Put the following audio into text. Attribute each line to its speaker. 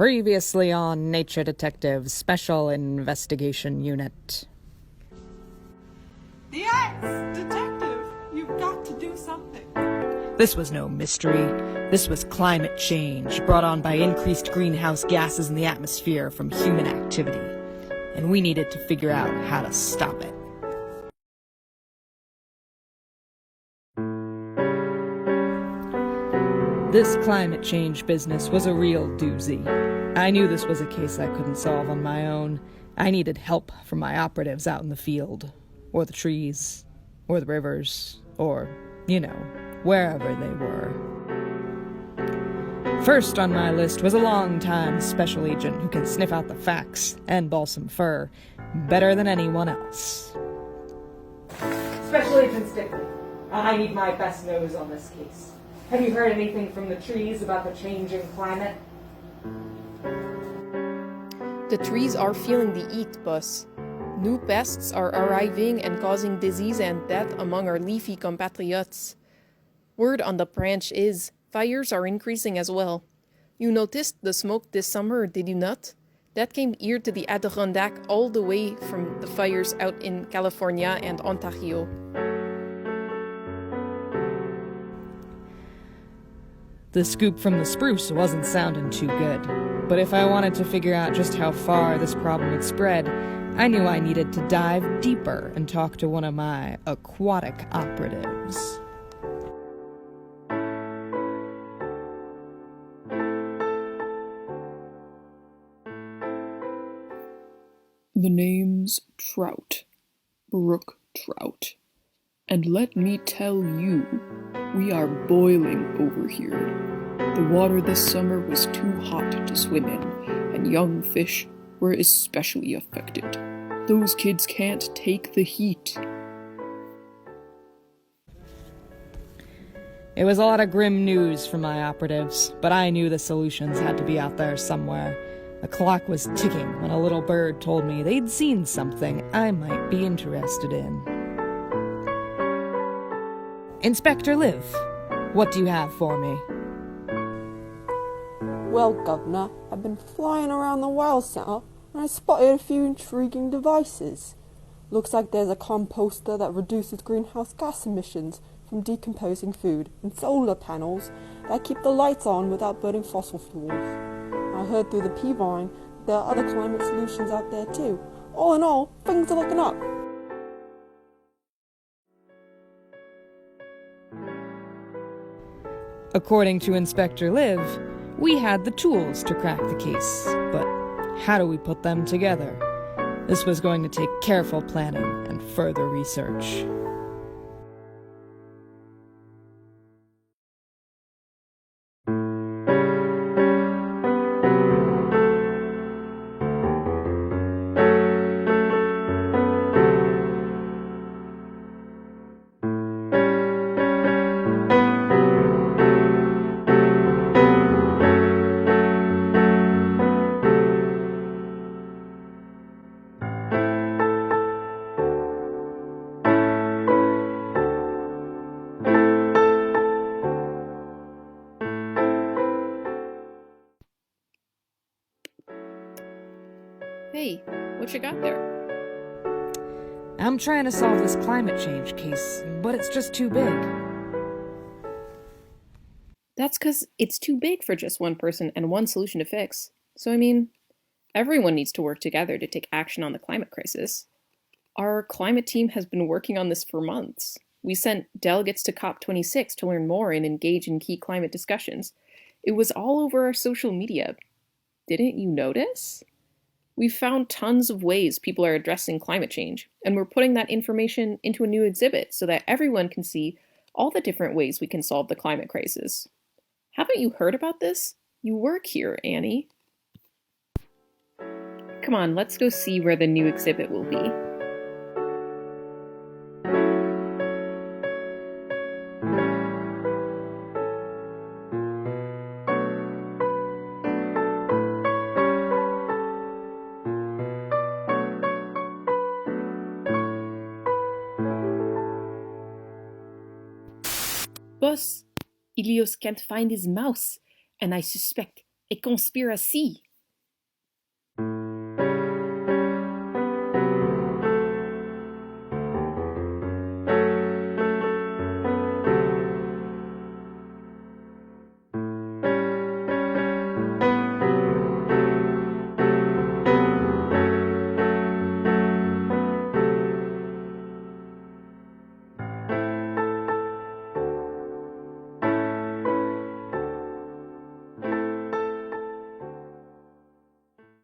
Speaker 1: Previously on Nature Detective's Special Investigation Unit.
Speaker 2: The ice! Detective! You've got to do something.
Speaker 1: This was no mystery. This was climate change brought on by increased greenhouse gases in the atmosphere from human activity. And we needed to figure out how to stop it. This climate change business was a real doozy. I knew this was a case I couldn't solve on my own. I needed help from my operatives out in the field, or the trees, or the rivers, or, wherever they were. First on my list was a long-time special agent who can sniff out the facts and balsam fir better than anyone else. Special Agent Stickley, I need my best nose on this case. Have you heard anything from the trees about the changing climate?
Speaker 3: The trees are feeling the heat, boss. New pests are arriving and causing disease and death among our leafy compatriots. Word on the branch is, fires are increasing as well. You noticed the smoke this summer, did you not? That came here to the Adirondack all the way from the fires out in California and Ontario.
Speaker 1: The scoop from the spruce wasn't sounding too good, but if I wanted to figure out just how far this problem had spread, I knew I needed to dive deeper and talk to one of my aquatic operatives.
Speaker 4: The name's Trout. Brook Trout. And let me tell you, we are boiling over here. The water this summer was too hot to swim in, and young fish were especially affected. Those kids can't take the heat.
Speaker 1: It was a lot of grim news for my operatives, but I knew the solutions had to be out there somewhere. The clock was ticking when a little bird told me they'd seen something I might be interested in. Inspector Liv, what do you have for me?
Speaker 5: Well, Governor, I've been flying around the Wild Centre and I spotted a few intriguing devices. Looks like there's a composter that reduces greenhouse gas emissions from decomposing food and solar panels that keep the lights on without burning fossil fuels. I heard through the P-Vine there are other climate solutions out there too. All in all, things are looking up.
Speaker 1: According to Inspector Liv, we had the tools to crack the case, but how do we put them together? This was going to take careful planning and further research.
Speaker 3: Hey, what you got there?
Speaker 1: I'm trying to solve this climate change case, but it's just too big.
Speaker 3: That's because it's too big for just one person and one solution to fix. So, everyone needs to work together to take action on the climate crisis. Our climate team has been working on this for months. We sent delegates to COP26 to learn more and engage in key climate discussions. It was all over our social media. Didn't you notice? We've found tons of ways people are addressing climate change, and we're putting that information into a new exhibit so that everyone can see all the different ways we can solve the climate crisis. Haven't you heard about this? You work here, Annie. Come on, let's go see where the new exhibit will be. Boss, Ilios can't find his mouse, and I suspect a conspiracy.